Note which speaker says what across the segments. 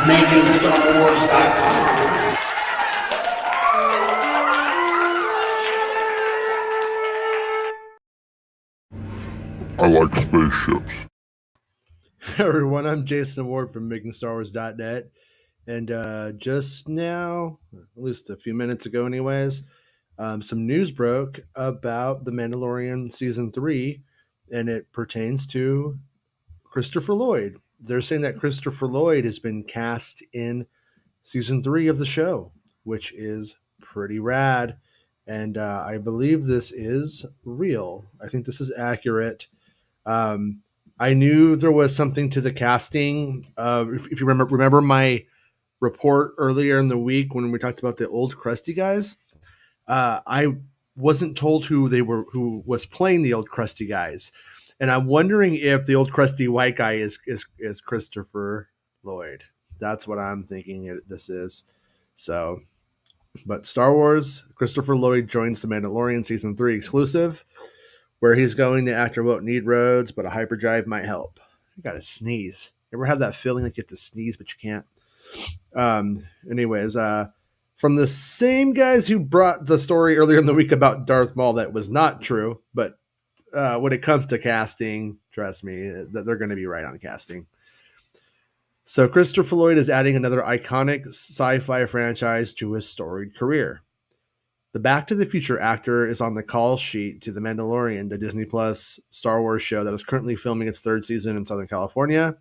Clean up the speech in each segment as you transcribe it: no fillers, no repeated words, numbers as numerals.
Speaker 1: MakingStarWars.com.
Speaker 2: I like spaceships.
Speaker 3: Everyone, I'm Jason Ward from MakingStarWars.net, and just now, at least a few minutes ago, anyways, some news broke about The Mandalorian season 3, and it pertains to Christopher Lloyd. They're saying that Christopher Lloyd has been cast in season 3 of the show, which is pretty rad. And I believe this is real. I think this is accurate. Um, I knew there was something to the casting. If you remember my report earlier in the week when we talked about the old crusty guys, I wasn't told who was playing the old crusty guys, and I'm wondering if the old crusty white guy is Christopher Lloyd. That's what I'm thinking this is. So, but Star Wars, Christopher Lloyd joins The Mandalorian season 3 exclusive. Where he's going, the actor won't need roads, but a hyperdrive might help. You gotta sneeze. You ever have that feeling like you have to sneeze, but you can't? Anyways, from the same guys who brought the story earlier in the week about Darth Maul that was not true, but when it comes to casting, trust me, that they're going to be right on casting. So Christopher Lloyd is adding another iconic sci-fi franchise to his storied career. The Back to the Future actor is on the call sheet to The Mandalorian, the Disney Plus Star Wars show that is currently filming its third season in Southern California.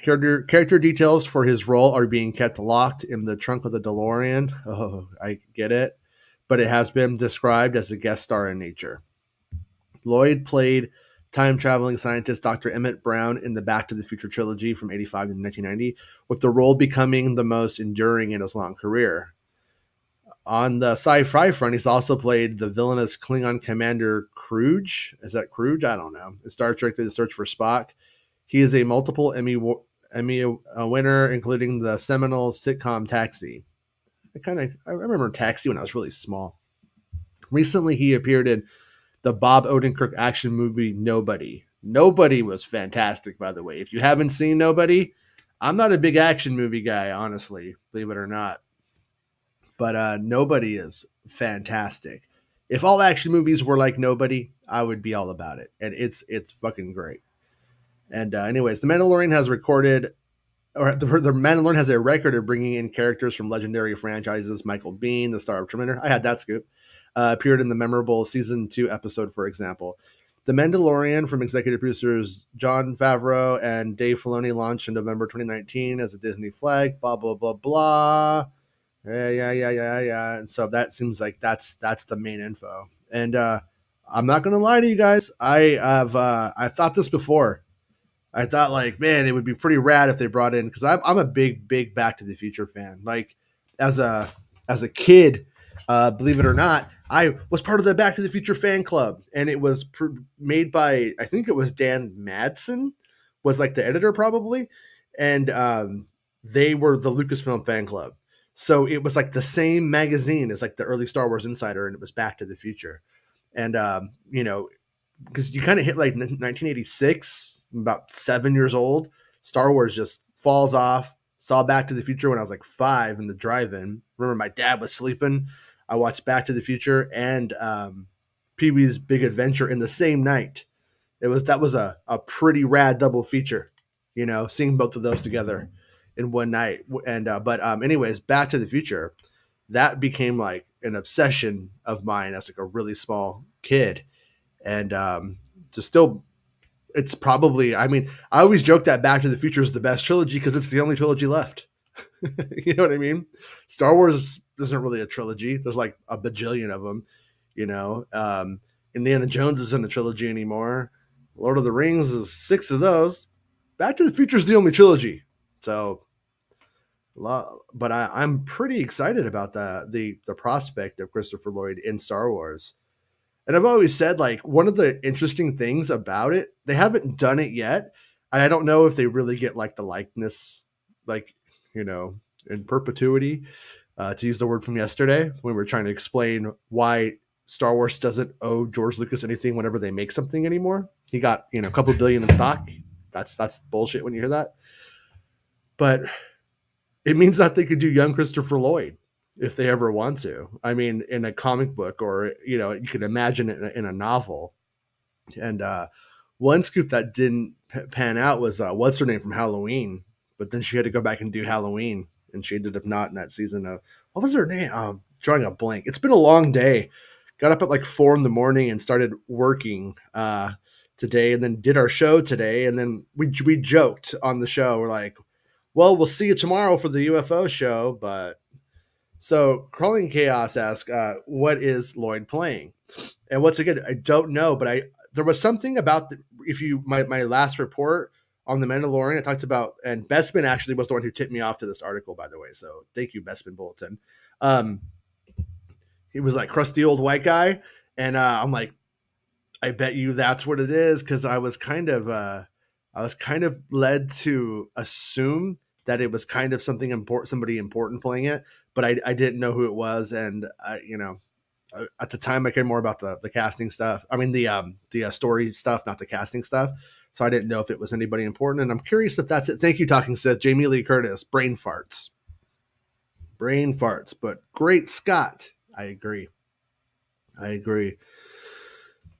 Speaker 3: Character details for his role are being kept locked in the trunk of the DeLorean. Oh, I get it. But it has been described as a guest star in nature. Lloyd played time-traveling scientist Dr. Emmett Brown in the Back to the Future trilogy from 1985 to 1990, with the role becoming the most enduring in his long career. On the sci-fi front, he's also played the villainous Klingon commander Kruge. Is that Kruge? I don't know. In Star Trek: The Search for Spock. He is a multiple Emmy winner, including the seminal sitcom Taxi. I remember Taxi when I was really small. Recently, he appeared in the Bob Odenkirk action movie Nobody. Nobody was fantastic, by the way. If you haven't seen Nobody, I'm not a big action movie guy, honestly, believe it or not. But Nobody is fantastic. If all action movies were like Nobody, I would be all about it, and it's fucking great. And anyways, The Mandalorian has recorded, or the Mandalorian has a record of bringing in characters from legendary franchises. Michael Biehn, the star of Terminator, I had that scoop, appeared in the memorable season 2 episode, for example. The Mandalorian from executive producers Jon Favreau and Dave Filoni launched in November 2019 as a Disney flag. Blah blah blah blah. Yeah. And so that seems like that's the main info. And I'm not gonna lie to you guys. I thought this before. I thought like, man, it would be pretty rad if they brought in, because I'm a big Back to the Future fan. Like as a kid, believe it or not, I was part of the Back to the Future fan club, and it was made by, I think it was Dan Madsen was like the editor probably, and they were the Lucasfilm fan club. So it was like the same magazine as like the early Star Wars Insider, and it was Back to the Future. And because you kind of hit like 1986, about 7 years old, Star Wars just falls off. Saw Back to the Future when I was like 5 in the drive-in. Remember, my dad was sleeping. I watched Back to the Future and Pee-wee's Big Adventure in the same night. That was a pretty rad double feature, seeing both of those together in one night. And anyways, Back to the Future, that became like an obsession of mine as like a really small kid. And just still, it's probably, I mean, I always joke that Back to the Future is the best trilogy because it's the only trilogy left. You know what I mean? Star Wars isn't really a trilogy. There's like a bajillion of them, Indiana Jones isn't a trilogy anymore. Lord of the Rings is 6 of those. Back to the Future is the only trilogy. So, but I'm pretty excited about the prospect of Christopher Lloyd in Star Wars. And I've always said, like, one of the interesting things about it, they haven't done it yet. And I don't know if they really get like the likeness, like, in perpetuity, to use the word from yesterday when we were trying to explain why Star Wars doesn't owe George Lucas anything whenever they make something anymore. He got, a couple billion in stock. That's bullshit when you hear that. But it means that they could do young Christopher Lloyd if they ever want to. I mean, in a comic book, or you could imagine it in a novel. And one scoop that didn't pan out was what's her name from Halloween, but then she had to go back and do Halloween, and she ended up not in that season of what was her name? Drawing a blank. It's been a long day. Got up at like 4 a.m. and started working today, and then did our show today, and then we joked on the show. We're like, well, we'll see you tomorrow for the UFO show. But so Crawling Chaos asks, what is Lloyd playing? And once again, I don't know, but there was something about my last report on the Mandalorian. I talked about, and Bespin actually was the one who tipped me off to this article, by the way. So thank you, Bespin Bulletin. He was like crusty old white guy, and I'm like, I bet you that's what it is, because I was kind of led to assume that it was kind of something important, somebody important playing it, but I didn't know who it was, and at the time I cared more about the casting stuff. I mean the story stuff, not the casting stuff. So I didn't know if it was anybody important, and I'm curious if that's it. Thank you, Talking Sith. Jamie Lee Curtis, brain farts, but great Scott. I agree.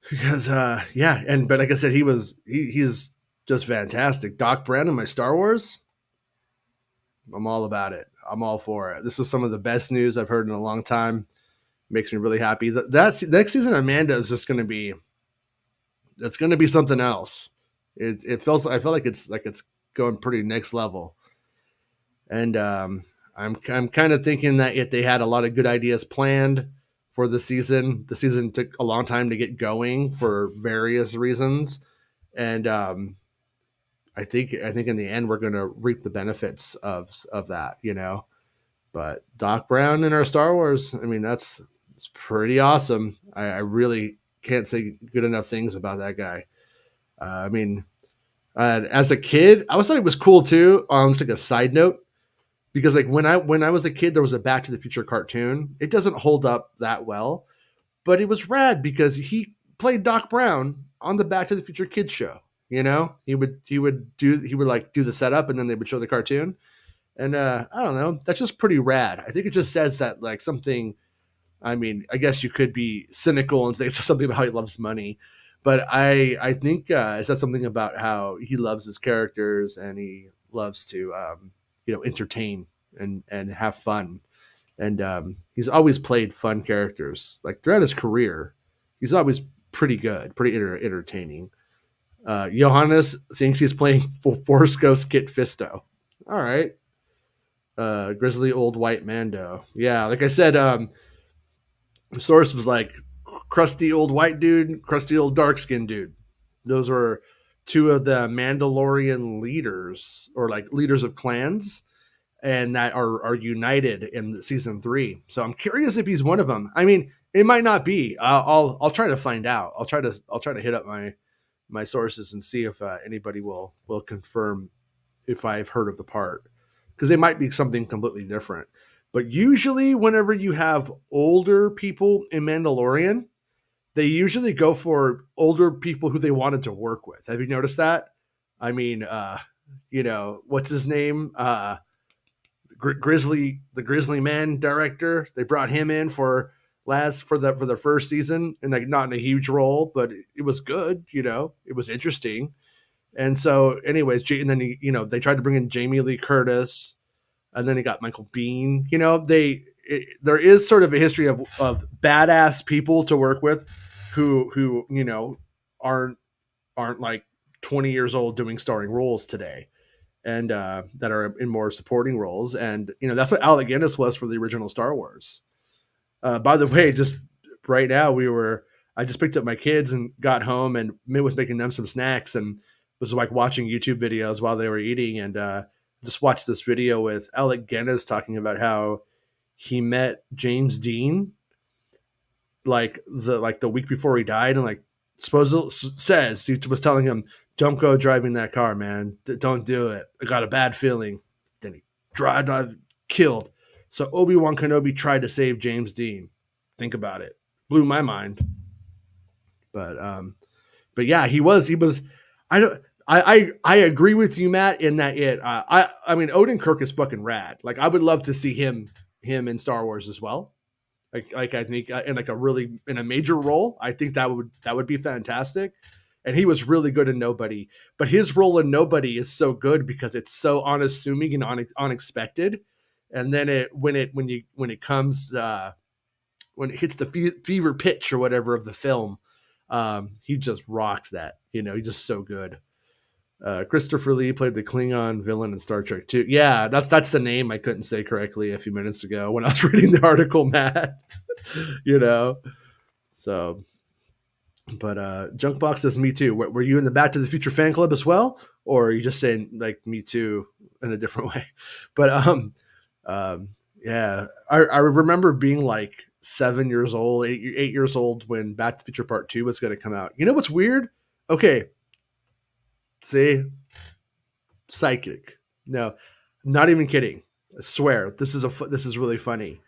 Speaker 3: Because but like I said, he's just fantastic. Doc Brown in my Star Wars, I'm all about it. I'm all for it. This is some of the best news I've heard in a long time. Makes me really happy. That's next season. Amanda is just going to be. It's going to be something else. I feel like it's going pretty next level, and I'm kind of thinking that if they had a lot of good ideas planned for the season took a long time to get going for various reasons, and I think in the end we're going to reap the benefits of that, But Doc Brown in our Star Wars, I mean, it's pretty awesome. I really can't say good enough things about that guy. I mean, as a kid, I always thought it was cool too. Just like a side note, because like when I was a kid, there was a Back to the Future cartoon. It doesn't hold up that well, but it was rad because he played Doc Brown on the Back to the Future kids show. He would do the setup, and then they would show the cartoon. And I don't know, that's just pretty rad. I think it just says that like something. I mean, I guess you could be cynical and say something about how he loves money, but I think it says something about how he loves his characters and he loves to entertain and have fun. And he's always played fun characters. Like throughout his career, he's always pretty good, pretty entertaining. Johannes thinks he's playing Force Ghost Kit Fisto. All right. Grizzly old white Mando. Yeah, like I said, the source was like crusty old white dude, crusty old dark skinned dude. Those were two of the Mandalorian leaders, or like leaders of clans, and that are united in season 3. So I'm curious if he's one of them. I mean, it might not be. I'll try to find out. I'll try to hit up my sources and see if anybody will confirm if I've heard of the part, because they might be something completely different. But usually, whenever you have older people in Mandalorian, they usually go for older people who they wanted to work with. Have you noticed that? I mean, what's his name? The Grizzly Man director. They brought him in for the first season, and like not in a huge role, but it was good. It was interesting. And so, anyways, and then they tried to bring in Jamie Lee Curtis, and then he got Michael Biehn. There is sort of a history of badass people to work with who aren't like 20 years old doing starring roles today, and that are in more supporting roles. And that's what Alec Guinness was for the original Star Wars. By the way, just right now I just picked up my kids and got home, and Mitt was making them some snacks and was like watching YouTube videos while they were eating, and just watched this video with Alec Guinness talking about how he met James Dean like the week before he died, and like says he was telling him, "Don't go driving that car, man. Don't do it. I got a bad feeling." Then he drive killed. So Obi-Wan Kenobi tried to save James Dean. Think about it. Blew my mind. But yeah, he was. I agree with you, Matt, in that I mean Odenkirk is fucking rad. Like I would love to see him in Star Wars as well. Like I think in like a really in a major role, I think that would be fantastic. And he was really good in Nobody, but his role in Nobody is so good because it's so unassuming and unexpected. And then when it comes when it hits the fever pitch or whatever of the film, he just rocks that. He's just so good. Christopher Lee played the Klingon villain in Star Trek 2. Yeah, that's the name I couldn't say correctly a few minutes ago when I was reading the article, Matt. you know. So, but Junkbox says me too. Were you in the Back to the Future fan club as well, or are you just saying like me too in a different way? But yeah, I remember being like 7 years old, 8 years old when Back to the Future Part 2 was going to come out. You know what's weird? Okay, see, psychic. No, I'm not even kidding. I swear this is really funny.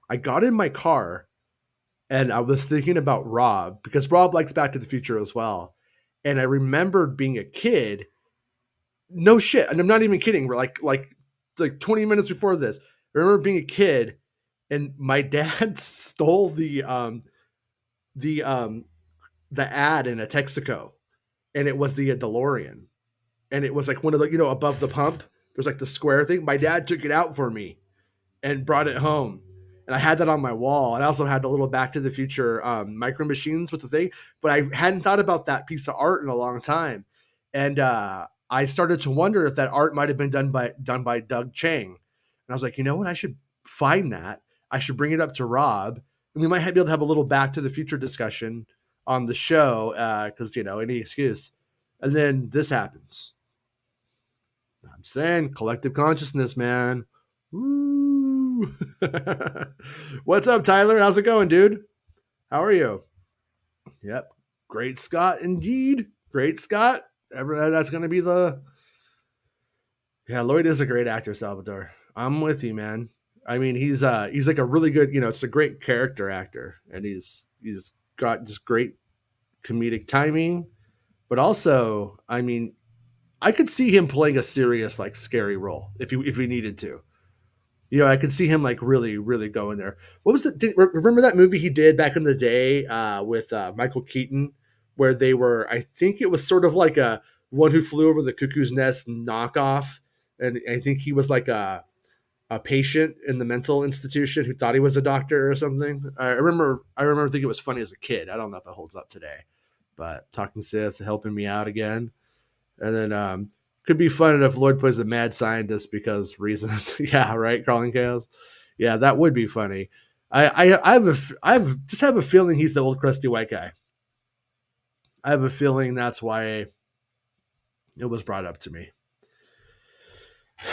Speaker 3: I got in my car and I was thinking about Rob because Rob likes Back to the Future as well. And I remembered being a kid. No shit, and I'm not even kidding. We're like 20 minutes before this. I remember being a kid, and my dad stole the the ad in a Texaco, and it was the DeLorean, and it was like one of the above the pump. There's like the square thing. My dad took it out for me and brought it home. And I had that on my wall. And I also had the little Back to the Future micro machines with the thing. But I hadn't thought about that piece of art in a long time. And I started to wonder if that art might have been done by Doug Chang. And I was like, you know what? I should find that. I should bring it up to Rob. And we might be able to have a little Back to the Future discussion on the show because, any excuse. And then this happens. I'm saying collective consciousness, man. Woo. What's up, Tyler? How's it going, dude? How are you? Yep. Great Scott, indeed. Great Scott. That's going to be the. Yeah, Lloyd is a great actor, Salvador. I'm with you, man. I mean, he's like a really good, it's a great character actor, and he's got just great comedic timing, but also, I mean, I could see him playing a serious, like, scary role if we needed to. I could see him like really, really going there. What was remember that movie he did back in the day with Michael Keaton, where they were? I think it was sort of like a One Who Flew Over the Cuckoo's Nest knockoff, and I think he was like a patient in the mental institution who thought he was a doctor or something. I remember thinking it was funny as a kid. I don't know if it holds up today, but Talking Sith helping me out again, and then could be fun if Lloyd plays a mad scientist because reasons. Yeah, right. Crawling chaos. Yeah, that would be funny. I have a feeling he's the old crusty white guy. I have a feeling that's why it was brought up to me.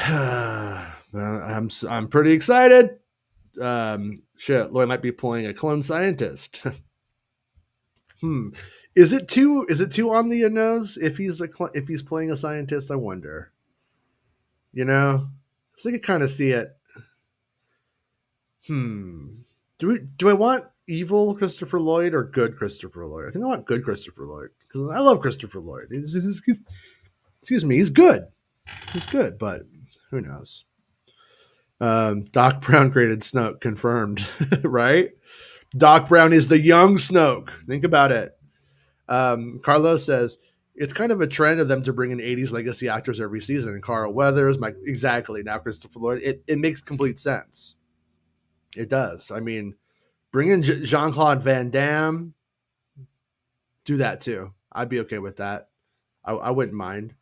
Speaker 3: I'm pretty excited. Shit, Lloyd might be playing a clone scientist. Is it too on the nose if he's playing a scientist? I wonder. So I could kind of see it. Do I want evil Christopher Lloyd or good Christopher Lloyd? I think I want good Christopher Lloyd because I love Christopher Lloyd. Excuse me, he's good. He's good, but who knows? Doc Brown graded Snoke confirmed, right? Doc Brown is the young Snoke. Think about it. Carlos says it's kind of a trend of them to bring in 80s legacy actors every season. Carl Weathers, exactly. Now Christopher Lloyd. It makes complete sense. It does. I mean, bring in Jean-Claude Van Damme. Do that too. I'd be okay with that. I wouldn't mind.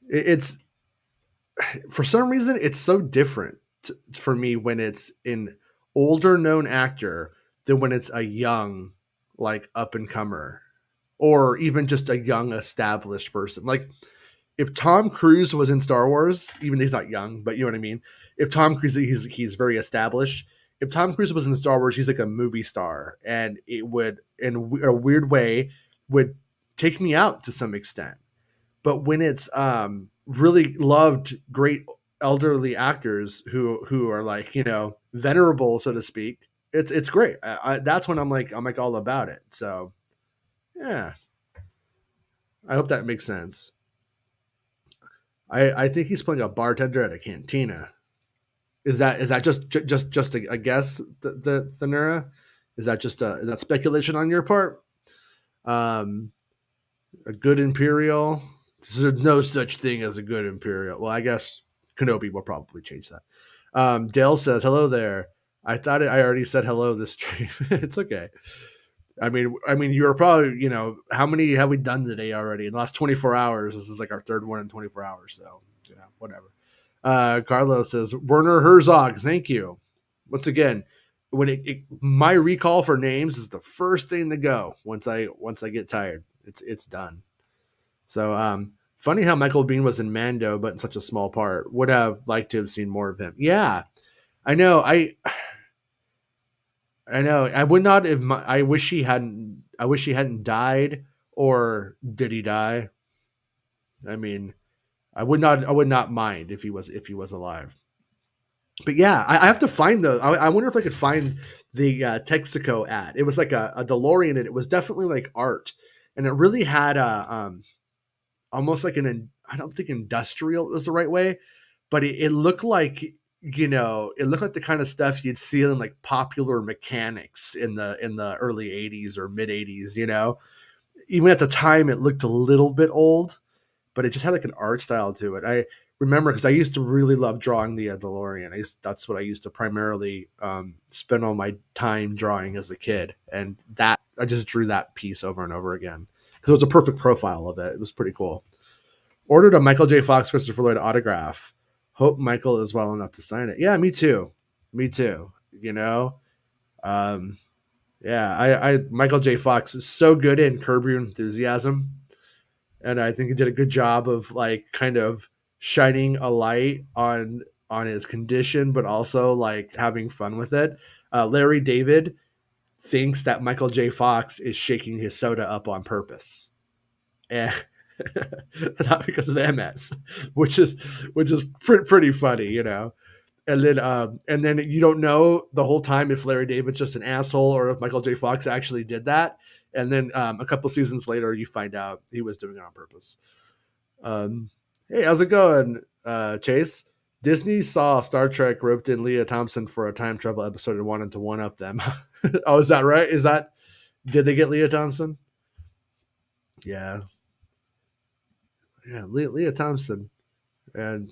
Speaker 3: It's for some reason it's so different for me when it's an older known actor than when it's a young, like, up and comer, or even just a young established person. Like if Tom Cruise was in Star Wars, even though he's not young, but you know what I mean. If Tom Cruise, he's very established. If Tom Cruise was in Star Wars, he's like a movie star, and it would, in a weird way, would take me out to some extent. But when it's really loved, great elderly actors who are like venerable, so to speak, it's great. That's when I'm like all about it. So yeah, I hope that makes sense. I think he's playing a bartender at a cantina. Is that just a guess, the Thanura? Is that speculation on your part? Um, a good Imperial. There's no such thing as a good Imperial. Well, I guess Kenobi will probably change that. Dale says, "Hello there. I thought I already said hello this stream. It's okay. I mean, you were probably, how many have we done today already in the last 24 hours? This is like our third one in 24 hours, so whatever. Carlos says Werner Herzog. Thank you. Once again, my recall for names is the first thing to go once I get tired. It's done. So funny how Michael Biehn was in Mando, but in such a small part. Would have liked to have seen more of him. Yeah, I know. I know. I would not if I wish he hadn't. I wish he hadn't died, or did he die? I mean, I would not. I would not mind if he was alive. But yeah, I have to find the. I wonder if I could find the Texaco ad. It was like a DeLorean, and it was definitely like art, and it really had a almost like I don't think industrial is the right way, but it looked like it looked like the kind of stuff you'd see in like Popular Mechanics in the early 80s or mid 80s. Even at the time it looked a little bit old, but it just had like an art style to it. I remember because I used to really love drawing the DeLorean. That's what I used to primarily spend all my time drawing as a kid, and that I just drew that piece over and over again because it was a perfect profile of it. It was pretty cool. Ordered a Michael J. Fox Christopher Lloyd autograph. Hope Michael is well enough to sign it. Yeah, me too. Me too. Um, yeah, I Michael J. Fox is so good in Curb Your Enthusiasm, and I think he did a good job of like kind of shining a light on his condition, but also like having fun with it. Larry David thinks that Michael J. Fox is shaking his soda up on purpose, and not because of the MS, which is pretty funny. And then you don't know the whole time if Larry David's just an asshole or if Michael J. Fox actually did that. And then a couple seasons later, you find out he was doing it on purpose. Hey, how's it going, Chase? Disney saw Star Trek roped in Leah Thompson for a time travel episode and wanted to one up them. Oh, is that right? Did they get Leah Thompson? Yeah, yeah, Leah Thompson and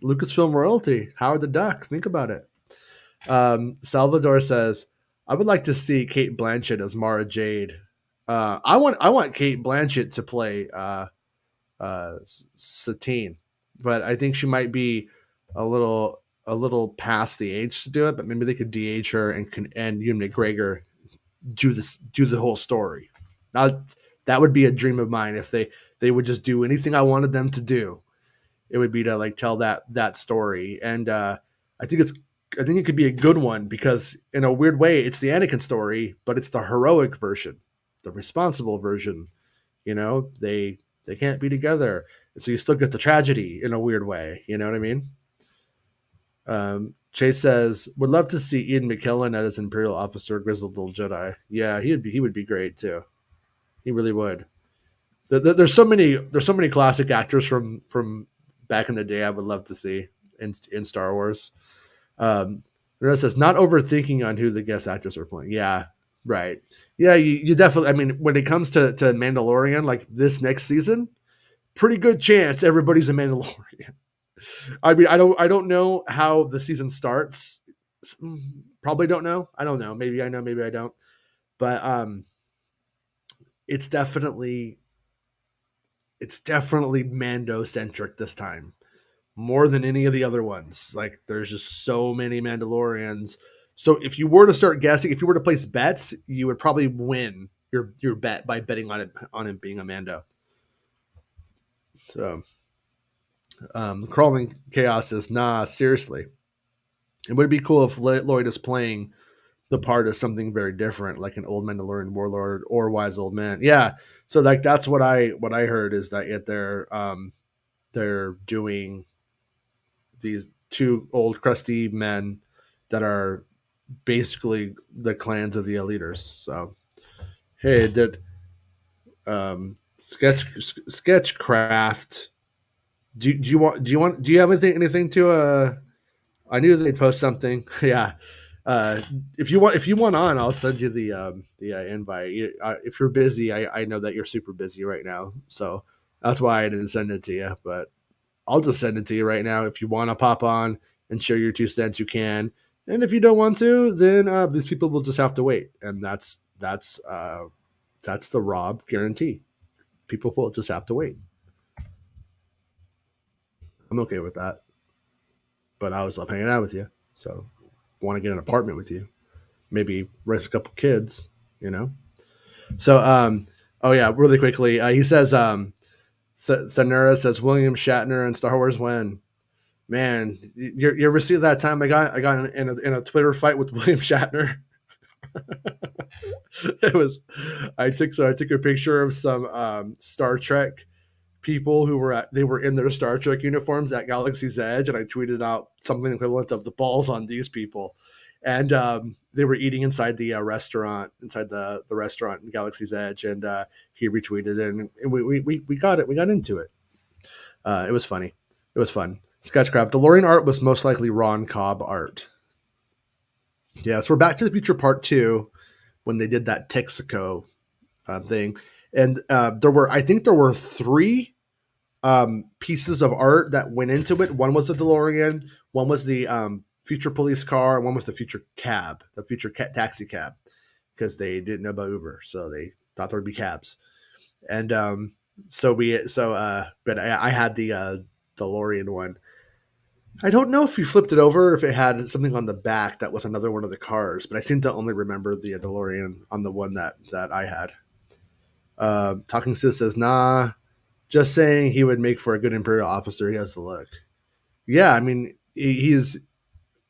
Speaker 3: Lucasfilm royalty. Howard the Duck. Think about it. Salvador says, "I would like to see Kate Blanchett as Mara Jade. I want Kate Blanchett to play Satine, but I think she might be a little past the age to do it. But maybe they could de-age her and Ewan McGregor do the whole story. Now, that would be a dream of mine if they would just do anything I wanted them to do. It would be to like tell that story, and I think it could be a good one because in a weird way it's the Anakin story, but it's the heroic version, the responsible version. They can't be together, so you still get the tragedy in a weird way. You know what I mean? Chase says, "Would love to see Ian McKellen as Imperial officer, grizzled old Jedi. Yeah, he would be great too. He really would. There's so many classic actors from back in the day I would love to see in Star Wars. It says not overthinking on who the guest actors are playing. Yeah, right. Yeah, you definitely. I mean, when it comes to Mandalorian, like this next season, pretty good chance everybody's a Mandalorian. I mean, I don't know how the season starts. Probably don't know. I don't know. Maybe I know. Maybe I don't. But it's definitely it's definitely Mando centric this time, more than any of the other ones. Like there's just so many Mandalorians. So if you were to start guessing, if you were to place bets, you would probably win your bet by betting on it being a Mando. So Crawling Chaos says, nah, seriously. It would be cool if Lloyd is playing the part of something very different, like an old Mandalorian warlord or wise old man. Yeah. So like that's what I heard is that they're doing these two old crusty men that are basically the clans of the Eliters. So hey, did Sketchcraft. Do you have anything to I knew they'd post something. Yeah. If you want on, I'll send you the invite. If you're busy, I know that you're super busy right now, so that's why I didn't send it to you. But I'll just send it to you right now. If you want to pop on and share your 2 cents, you can. And if you don't want to, then these people will just have to wait, and that's the Rob guarantee. People will just have to wait. I'm okay with that. But I always love hanging out with you. So want to get an apartment with you. Maybe raise a couple kids, you know? So oh yeah, really quickly. He says Thanura says William Shatner and Star Wars when. Man, you ever see that time I got in a Twitter fight with William Shatner? It was I took a picture of some Star Trek people who they were in their Star Trek uniforms at Galaxy's Edge, and I tweeted out something equivalent of the balls on these people, and they were eating inside the restaurant inside the restaurant in Galaxy's Edge, and he retweeted it, and we got it. We got into it. It was funny. It was fun. Sketchcraft. DeLorean art was most likely Ron Cobb art. Yeah, so we're Back to the Future Part 2 when they did that Texaco thing. And I think there were 3 pieces of art that went into it. One was the DeLorean, one was the future police car, and one was the future cab, the future taxi cab, because they didn't know about Uber. So they thought there would be cabs. And but I had the DeLorean one. I don't know if you flipped it over, if it had something on the back that was another one of the cars, but I seem to only remember the DeLorean on the one that I had. Talking Sis says, nah, just saying he would make for a good Imperial officer. He has the look. Yeah, I mean, he's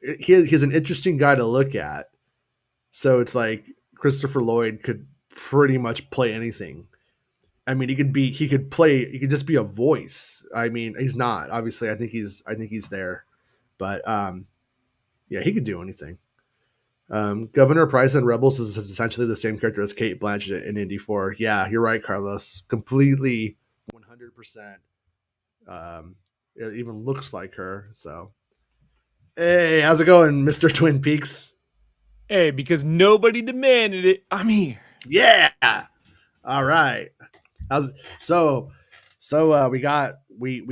Speaker 3: an interesting guy to look at. So it's like Christopher Lloyd could pretty much play anything. I mean, he could just be a voice. I mean, he's not, obviously. I think he's there, but yeah, he could do anything. Governor Price in Rebels is essentially the same character as Kate Blanchett in Indy 4. Yeah, you're right, Carlos. Completely 100%. It even looks like her. So, hey, how's it going, Mr. Twin Peaks?
Speaker 1: Hey, because nobody demanded it, I'm here.
Speaker 3: Yeah. All right. We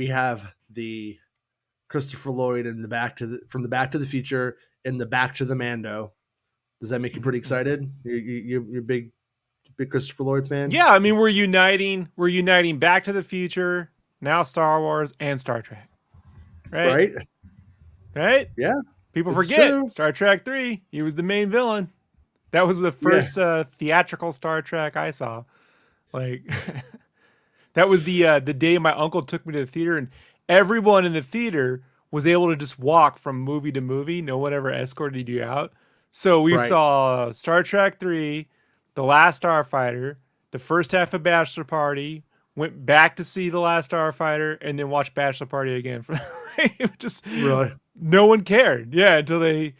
Speaker 3: have the Christopher Lloyd in from the Back to the Future and the Back to the Mando. Does that make you pretty excited? You're big Christopher Lloyd fan?
Speaker 1: Yeah, I mean we're uniting Back to the Future, now Star Wars and Star Trek. Right? Right?
Speaker 3: Yeah.
Speaker 1: People forget
Speaker 3: true.
Speaker 1: Star Trek 3, he was the main villain. That was the first theatrical Star Trek I saw. Like that was the day my uncle took me to the theater, and everyone in the theater was able to just walk from movie to movie. No one ever escorted you out. So we saw Star Trek 3, The Last Starfighter, the first half of Bachelor Party, went back to see The Last Starfighter, and then watched Bachelor Party again. Just
Speaker 3: really,
Speaker 1: no one cared. Yeah, until they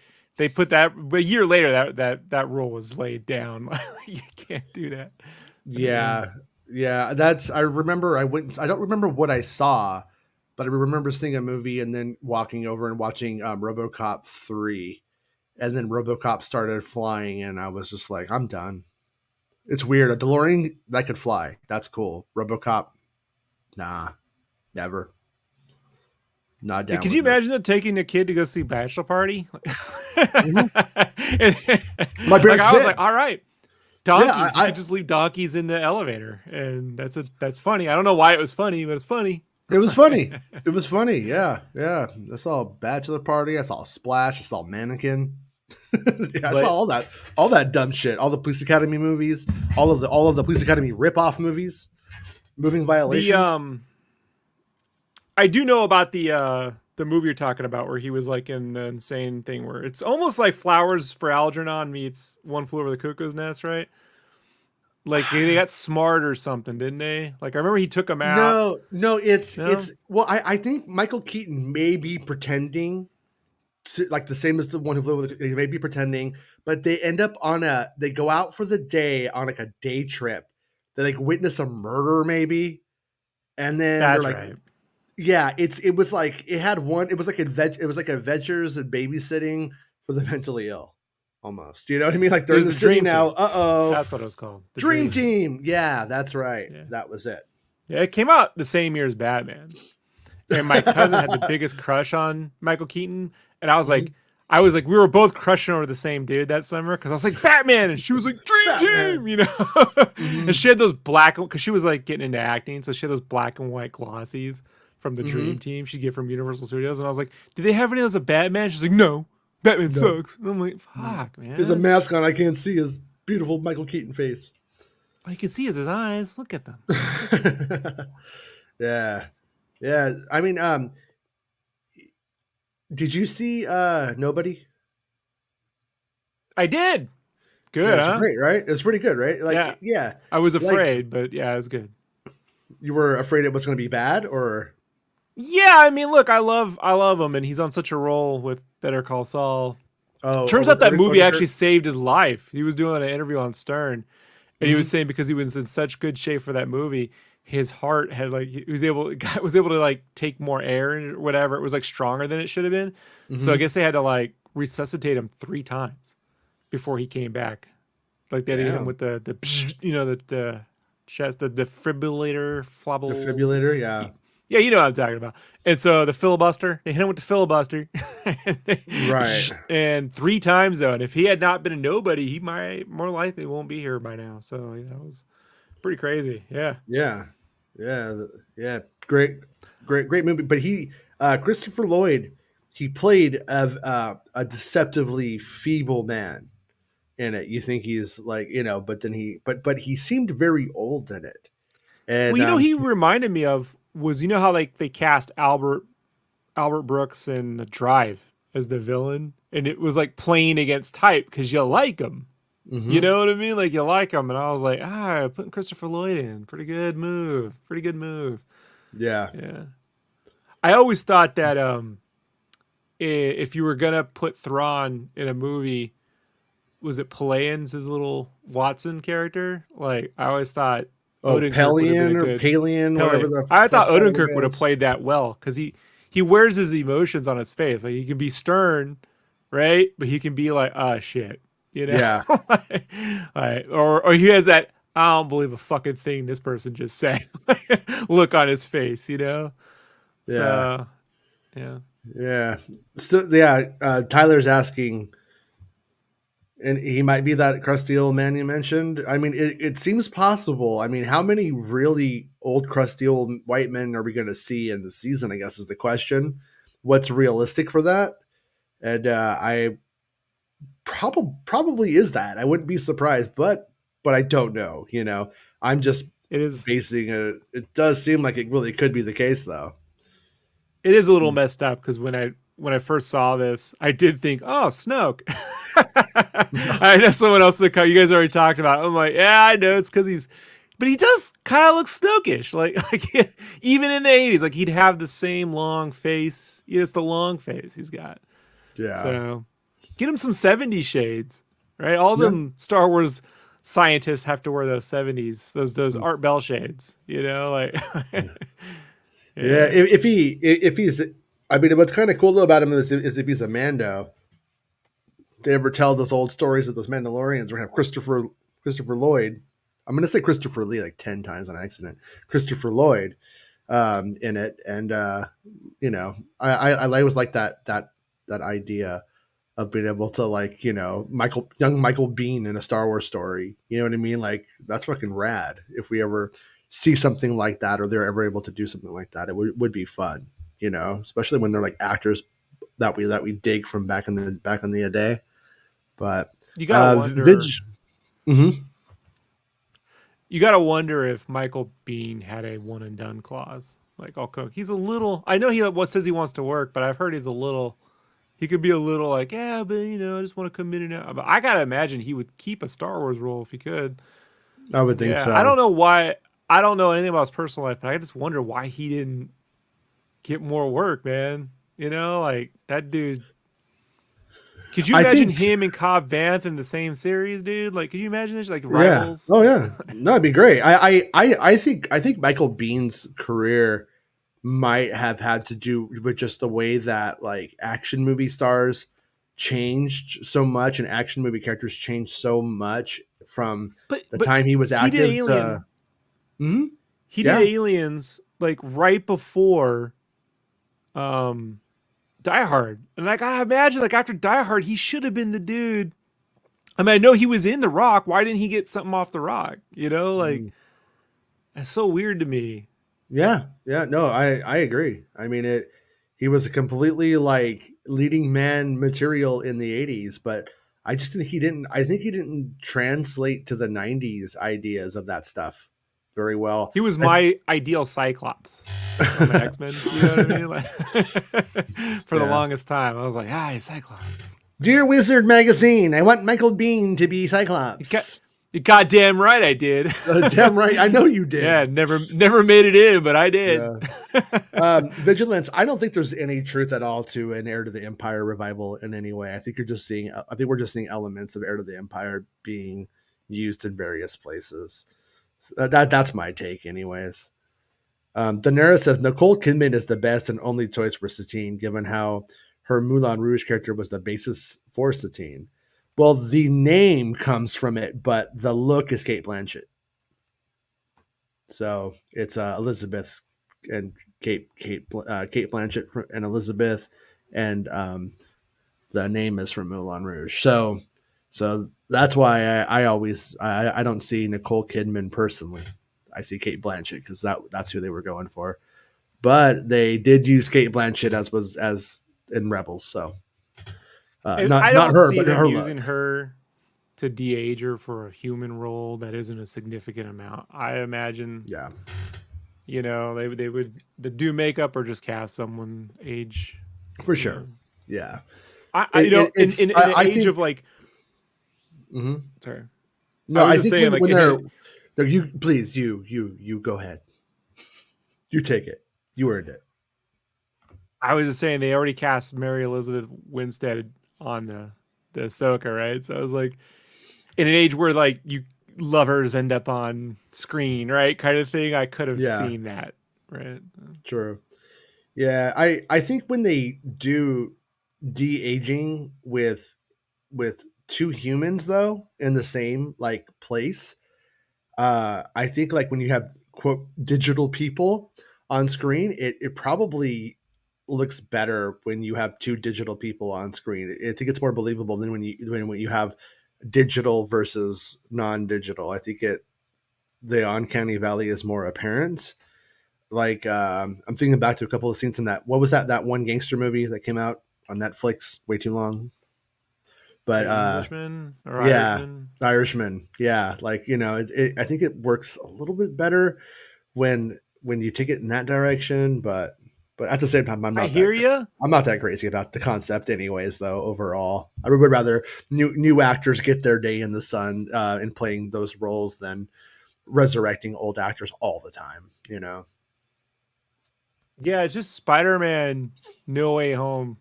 Speaker 1: put that. But a year later, that rule was laid down. You can't do that.
Speaker 3: Yeah. I remember I don't remember what I saw, but I remember seeing a movie and then walking over and watching RoboCop 3. And then RoboCop started flying, and I was just like, I'm done. It's weird. A DeLorean that could fly. That's cool. RoboCop, nah, never. Not down.
Speaker 1: Could you imagine taking a kid to go see Bachelor Party?
Speaker 3: Mm-hmm. My parents
Speaker 1: I was
Speaker 3: did.
Speaker 1: like, all right, donkeys. You could just leave donkeys in the elevator, and that's funny. I don't know why it was funny, but it's funny.
Speaker 3: It was funny. It was funny. Yeah. I saw Bachelor Party. I saw Splash. I saw Mannequin. I saw all that dumb shit. All the Police Academy movies. All of the Police Academy ripoff movies. Moving Violations.
Speaker 1: I do know about the movie you're talking about, where he was like in the insane thing, where it's almost like Flowers for Algernon meets One Flew Over the Cuckoo's Nest, right? Like they got smart or something, didn't they? Like I remember he took them out.
Speaker 3: No, it's well, I think Michael Keaton may be pretending to, like the same as the One Who Flew Over the Cuckoo's. He may be pretending, but they end up they go out for the day on like a day trip. they like witness a murder maybe, and then they're
Speaker 1: That's
Speaker 3: like,
Speaker 1: right.
Speaker 3: yeah, it was like it had one. It was like adventures and babysitting for the mentally ill, almost. You know what I mean? Like
Speaker 1: It
Speaker 3: they're in
Speaker 1: was
Speaker 3: the
Speaker 1: the
Speaker 3: city
Speaker 1: Dream
Speaker 3: now.
Speaker 1: Team.
Speaker 3: Oh,
Speaker 1: That's what it was called. The
Speaker 3: Dream
Speaker 1: Dream Team.
Speaker 3: Team. Yeah, that's right.
Speaker 1: Yeah.
Speaker 3: That was it.
Speaker 1: Yeah, it came out the same year as Batman. And my cousin had the biggest crush on Michael Keaton, and
Speaker 3: Mhm.
Speaker 1: we were both crushing over the same dude that summer because I was like Batman, and she was like Dream
Speaker 3: Batman.
Speaker 1: Team, you know. And
Speaker 3: Mhm.
Speaker 1: she had those black because she was like getting into acting, so she had those black and white glossies from the Dream
Speaker 3: Mhm.
Speaker 1: Team she'd get from Universal Studios, and I was like, "Do they have any of those of Batman?" She's like, "No, Batman
Speaker 3: No.
Speaker 1: sucks." And I'm like, "Fuck,
Speaker 3: There's a
Speaker 1: man!
Speaker 3: mask on. I can't see his beautiful Michael Keaton face.
Speaker 1: All you can see is his eyes. Look at them."
Speaker 3: Yeah. Yeah. I mean, did you see Nobody?
Speaker 1: I did
Speaker 3: Yeah,
Speaker 1: good,
Speaker 3: it's
Speaker 1: huh?
Speaker 3: great, right? It's pretty good, right?
Speaker 1: Yeah,
Speaker 3: Like, yeah.
Speaker 1: I was
Speaker 3: Like
Speaker 1: afraid, but yeah, it was good.
Speaker 3: you were afraid it was going to be bad, or
Speaker 1: Yeah, I mean, look, I love him, and he's on such a roll with Better Call Saul. Turns out that movie actually
Speaker 3: Odenkirk?
Speaker 1: saved his life. He was doing an interview on Stern, and he was
Speaker 3: Mhm.
Speaker 1: saying because he was in such good shape for that movie, his heart had like he was able to like take more air and whatever. It was like stronger than it should have been. So I
Speaker 3: Mhm.
Speaker 1: guess they had to like resuscitate him 3 times before he came back. Like they had to hit him
Speaker 3: Damn.
Speaker 1: with the the chest, the defibrillator, flabble.
Speaker 3: Defibrillator, yeah.
Speaker 1: Yeah, you know what I'm talking about. And so the filibuster, they hit him with the filibuster,
Speaker 3: Right.
Speaker 1: and 3 times though. And if he had not been a nobody, he might more likely won't be here by now. So yeah, that was pretty crazy. Yeah,
Speaker 3: Yeah. Yeah. Yeah. Great, great movie. But Christopher Lloyd, he played a deceptively feeble man in it. You think he's like, but then but he seemed very old in it.
Speaker 1: well,
Speaker 3: And
Speaker 1: he reminded me of was how like they cast Albert Brooks in Drive as the villain, and it was like playing against type because you like him. You
Speaker 3: mhm.
Speaker 1: know what I mean? Like you like him, and I was like, putting Christopher Lloyd in, pretty good move, pretty good move.
Speaker 3: Yeah.
Speaker 1: Yeah, I always thought that if you were gonna put Thrawn in a movie, was it Pelayan's his little Watson character? Like I always thought
Speaker 3: Oh,
Speaker 1: Odenkirk would have been a
Speaker 3: Pelion or
Speaker 1: good
Speaker 3: Palian, whatever
Speaker 1: Pelian.
Speaker 3: the
Speaker 1: I thought
Speaker 3: fuck that
Speaker 1: Odenkirk
Speaker 3: name
Speaker 1: would have
Speaker 3: is.
Speaker 1: played that well because he wears his emotions on his face. Like he can be stern, right? But he can be like, shit, you know,
Speaker 3: Yeah.
Speaker 1: like, or he has that I don't believe a fucking thing this person just said look on his face, you know.
Speaker 3: Yeah.
Speaker 1: So yeah.
Speaker 3: Yeah. So yeah, Tyler's asking, and he might be that crusty old man you mentioned. I mean, it seems possible. I mean, how many really old crusty old white men are we going to see in the season? I guess is the question. What's realistic for that? And I probably is that. I wouldn't be surprised, but I don't know. I'm just
Speaker 1: It is.
Speaker 3: basing it. It does seem like it really could be the case, though.
Speaker 1: It is a little messed up because when I first saw this, I did think, oh, Snoke. I know someone else that you guys already talked about. I'm like, yeah, I know it's because but he does kind of look Snokish. Like even in the 80s, like he'd have the same long face. It's the long face he's got.
Speaker 3: Yeah.
Speaker 1: So get him some 70s shades, right? All
Speaker 3: Yeah.
Speaker 1: them Star Wars scientists have to wear those 70s, those Art Bell shades, like.
Speaker 3: Yeah, if he's, I mean, what's kind of cool though about him is if he's a Mando, they ever tell those old stories of those Mandalorians. We're gonna have Christopher Lloyd. I'm gonna say Christopher Lee like 10 times on accident. Christopher Lloyd in it, and I always like that idea of being able to like young Michael Bean in a Star Wars story. You know what I mean? Like that's fucking rad. If we ever see something like that, or they're ever able to do something like that, it would be fun. Especially when they're like actors that we dig from back in the day. But
Speaker 1: You gotta
Speaker 3: Vig,
Speaker 1: wonder.
Speaker 3: hmm
Speaker 1: You gotta wonder if Michael Bean had a one and done clause. Like, I'll cook. He's a little. I know says he wants to work, but I've heard he's a little. He could be a little like, yeah, but I just want to come in and out. But I gotta imagine he would keep a Star Wars role if he could.
Speaker 3: I would think
Speaker 1: Yeah, I
Speaker 3: so.
Speaker 1: don't know why. I don't know anything about his personal life, but I just wonder why he didn't get more work, man. Like that dude Could you
Speaker 3: I
Speaker 1: imagine
Speaker 3: think-
Speaker 1: him and Cobb Vanth in the same series, dude? Like, could you imagine this, like
Speaker 3: Yeah.
Speaker 1: rivals?
Speaker 3: Oh yeah. No, it'd be great. I think Michael Bean's career might have had to do with just the way that like action movie stars changed so much and action movie characters changed so much from
Speaker 1: But
Speaker 3: the time he was
Speaker 1: he
Speaker 3: active
Speaker 1: did Alien.
Speaker 3: to. Mhm.
Speaker 1: He
Speaker 3: Yeah.
Speaker 1: did Aliens like right before Die Hard. And I gotta imagine, like after Die Hard, he should have been the dude. I mean, I know he was in The Rock. Why didn't he get something off The Rock? You know, like that's so weird to me.
Speaker 3: Yeah, no, I agree. I mean, he was a completely like leading man material in the 80s, but I just think he didn't. I think he didn't translate to the 90s ideas of that stuff very well.
Speaker 1: He was my ideal Cyclops from the X-Men. You know what I mean? Like, for the
Speaker 3: Yeah.
Speaker 1: longest time, I was like, "Hi, Cyclops."
Speaker 3: Dear Wizard Magazine, I want Michael Bean to be Cyclops.
Speaker 1: You goddamn right, I did.
Speaker 3: Damn right, I know you did.
Speaker 1: Yeah, never made it in, but I did.
Speaker 3: Yeah. Vigilance. I don't think there's any truth at all to an Heir to the Empire revival in any way. I think we're just seeing elements of Heir to the Empire being used in various places. So that's my take, anyways. Daenerys says Nicole Kidman is the best and only choice for Satine, given how her Moulin Rouge character was the basis for Satine. Well, the name comes from it, but the look is Kate Blanchett. So it's Elizabeth and Kate Blanchett and Elizabeth, and the name is from Moulin Rouge. So that's why I don't see Nicole Kidman personally. I see Kate Blanchett because that's who they were going for. But they did use Kate Blanchett as in Rebels. So
Speaker 1: And
Speaker 3: not
Speaker 1: I don't
Speaker 3: her,
Speaker 1: see
Speaker 3: but
Speaker 1: them
Speaker 3: her
Speaker 1: using
Speaker 3: look.
Speaker 1: her to de-age her for a human role that isn't a significant amount. I imagine,
Speaker 3: Yeah,
Speaker 1: you know, they would do makeup or just cast someone age.
Speaker 3: for sure. Yeah.
Speaker 1: You know,
Speaker 3: It's-
Speaker 1: in
Speaker 3: I
Speaker 1: an age
Speaker 3: think-
Speaker 1: of like,
Speaker 3: Mhm.
Speaker 1: sorry,
Speaker 3: No,
Speaker 1: I was
Speaker 3: I
Speaker 1: just
Speaker 3: think
Speaker 1: saying,
Speaker 3: when,
Speaker 1: like,
Speaker 3: when
Speaker 1: in
Speaker 3: they're
Speaker 1: a-
Speaker 3: no, you please you go ahead. You take it. You earned it.
Speaker 1: I was just saying they already cast Mary Elizabeth Winstead on the Ahsoka, right? So I was like, in an age where like you lovers end up on screen, right, kind of thing. I could have
Speaker 3: Yeah.
Speaker 1: seen that, right?
Speaker 3: True. Yeah, I think when they do de-aging with two humans though in the same like place, I think like when you have quote digital people on screen, it probably looks better when you have two digital people on screen. I think it's more believable than when you have digital versus non-digital. I think the uncanny valley is more apparent. Like I'm thinking back to a couple of scenes in that. What was that one gangster movie that came out on Netflix way too long? But
Speaker 1: Englishman or
Speaker 3: yeah.
Speaker 1: Irishman.
Speaker 3: Irishman, yeah, like I think it works a little bit better when you take it in that direction, but at the same time, I'm
Speaker 1: I hear you.
Speaker 3: I'm not that crazy about the concept, anyways. Though overall, I would rather new actors get their day in the sun in playing those roles than resurrecting old actors all the time. You know?
Speaker 1: Yeah, it's just Spider-Man No Way Home.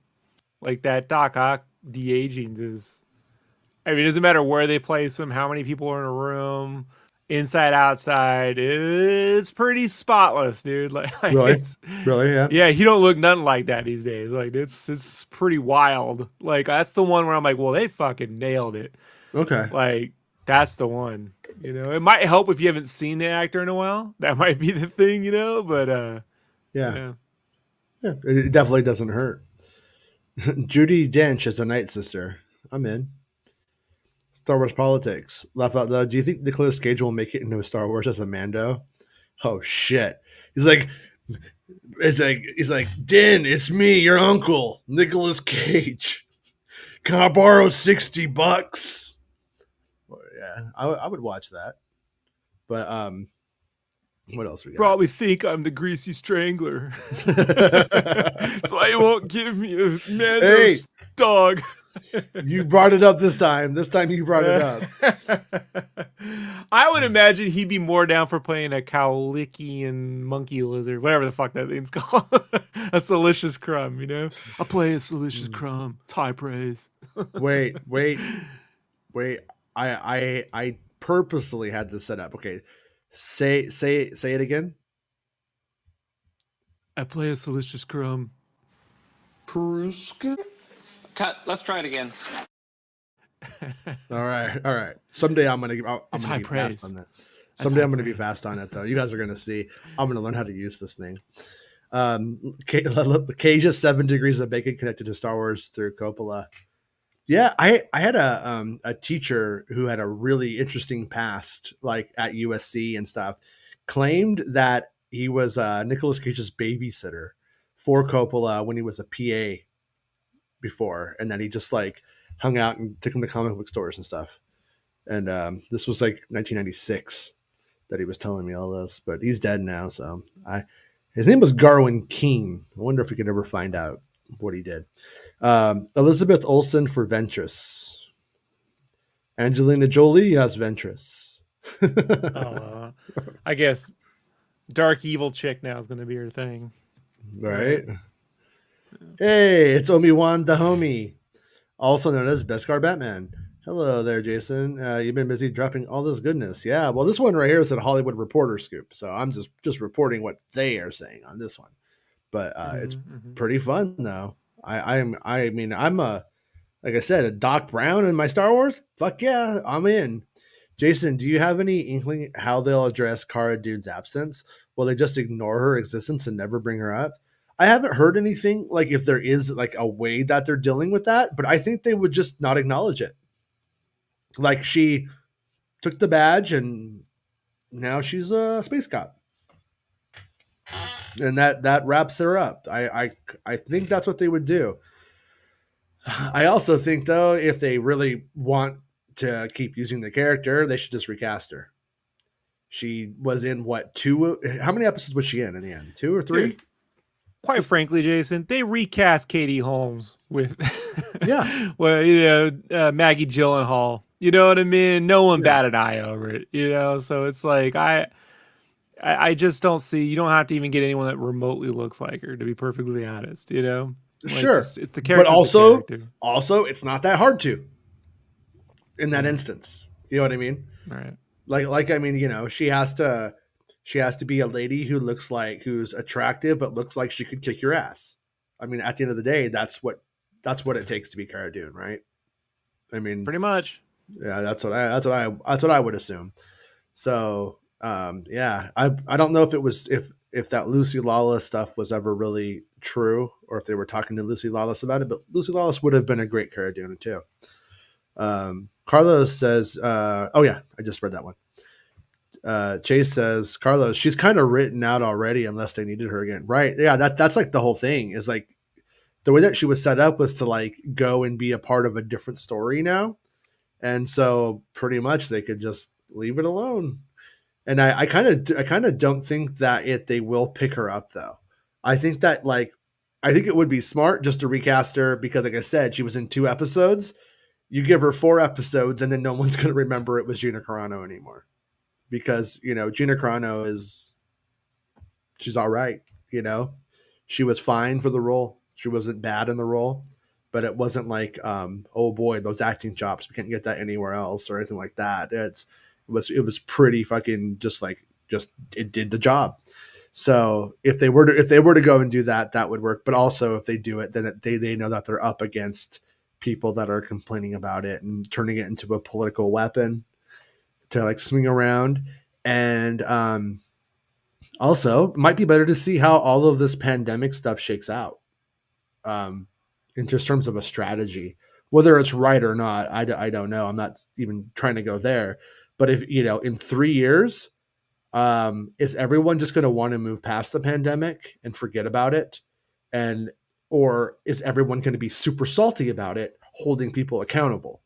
Speaker 1: Like that Doc Ock de-aging is, I mean, it doesn't matter where they place him, how many people are in a room, inside, outside, it's pretty spotless, dude. Like
Speaker 3: Really? Really, yeah.
Speaker 1: yeah, he don't look nothing like that these days. Like it's pretty wild. Like that's the one where I'm like, well, they fucking nailed it.
Speaker 3: Okay.
Speaker 1: Like that's the one. You know, it might help if you haven't seen the actor in a while. That might be the thing, you know, but
Speaker 3: Yeah. It definitely doesn't hurt. Judi Dench as a Night Sister. I'm in. Star Wars politics. Laugh out loud. Do you think Nicolas Cage will make it into a Star Wars as a Mando? Oh shit. He's like, Din, it's me, your uncle, Nicolas Cage. Can I borrow $60? Well, yeah, I would watch that. But what else we got?
Speaker 1: probably think I'm the greasy strangler. That's why you won't give me a Mando's
Speaker 3: Hey.
Speaker 1: dog.
Speaker 3: You brought it up this time. This time you brought it up.
Speaker 1: I would imagine he'd be more down for playing a Cowlickian monkey lizard, whatever the fuck that thing's called. A Silicious Crumb, you know? I'll play a Silicious Crumb. It's high praise.
Speaker 3: Wait. I purposely had this set up. Okay. Say it again.
Speaker 1: I play a Silicious Crumb.
Speaker 4: Cut. Let's try it again.
Speaker 3: All right. Someday I'm gonna
Speaker 1: high
Speaker 3: be
Speaker 1: praise.
Speaker 3: fast on that. Someday
Speaker 1: high
Speaker 3: I'm gonna be
Speaker 1: praise.
Speaker 3: fast on it though. You guys are gonna see. I'm gonna learn how to use this thing. The Cage's 7 Degrees of Bacon connected to Star Wars through Coppola. Yeah, I had a teacher who had a really interesting past, like at USC and stuff. Claimed that he was Nicolas Cage's babysitter for Coppola when he was a PA before, and that he just like hung out and took him to comic book stores and stuff. And this was like 1996 that he was telling me all this, but he's dead now. So his name was Garwin Keene. I wonder if we could ever find out what he did. Elizabeth Olsen for Ventress. Angelina Jolie as Ventress.
Speaker 1: I guess dark evil chick now is going to be her thing.
Speaker 3: Right? Hey, it's Obi-Wan the homie, also known as Beskar Batman. Hello there, Jason. You've been busy dropping all this goodness. Yeah, well, this one right here is a Hollywood Reporter scoop, so I'm just reporting what they are saying on this one. But it's pretty fun though. I'm like I said, a Doc Brown in my Star Wars. Fuck yeah, I'm in. Jason, do you have any inkling how they'll address Cara Dune's absence? Will they just ignore her existence and never bring her up? I haven't heard anything like if there is like a way that they're dealing with that, but I think they would just not acknowledge it. Like she took the badge and now she's a space cop. And that wraps her up. I think that's what they would do. I also think though, if they really want to keep using the character, they should just recast her. She was in what, 2? How many episodes was she in the end? 2 or 3?
Speaker 1: Dude, quite frankly, Jason, they recast Katie Holmes with well, Maggie Gyllenhaal. You know what I mean? No one bat an eye over it, so it's like I just don't see, you don't have to even get anyone that remotely looks like her, to be perfectly honest, Like,
Speaker 3: sure.
Speaker 1: it's the character.
Speaker 3: But also it's not that hard to in that instance. You know what I mean?
Speaker 1: Right.
Speaker 3: Like I mean, she has to be a lady who's attractive but looks like she could kick your ass. I mean, at the end of the day, that's what it takes to be Cara Dune, right? I mean,
Speaker 1: pretty much.
Speaker 3: Yeah, that's what I would assume. So, yeah, I don't know if that Lucy Lawless stuff was ever really true, or if they were talking to Lucy Lawless about it. But Lucy Lawless would have been a great Cara Dune too. Carlos says, "Oh yeah, I just read that one." Chase says, "Carlos, she's kind of written out already, unless they needed her again." Right? Yeah, that's like the whole thing. Is like the way that she was set up was to like go and be a part of a different story now. And so pretty much they could just leave it alone. And I kind of don't think that they will pick her up though. I think that I think it would be smart just to recast her because like I said, she was in 2 episodes. You give her 4 episodes and then no one's going to remember it was Gina Carano anymore because, Gina Carano she's all right. She was fine for the role. She wasn't bad in the role. But it wasn't like, oh boy, those acting chops, we can't get that anywhere else or anything like that. It was pretty fucking just it did the job. So if they were to go and do that, that would work. But also if they do it, then they know that they're up against people that are complaining about it and turning it into a political weapon to like swing around. And also it might be better to see how all of this pandemic stuff shakes out. In just terms of a strategy, whether it's right or not, I don't know. I'm not even trying to go there. But if, in 3 years, is everyone just going to want to move past the pandemic and forget about it? Or is everyone going to be super salty about it, holding people accountable?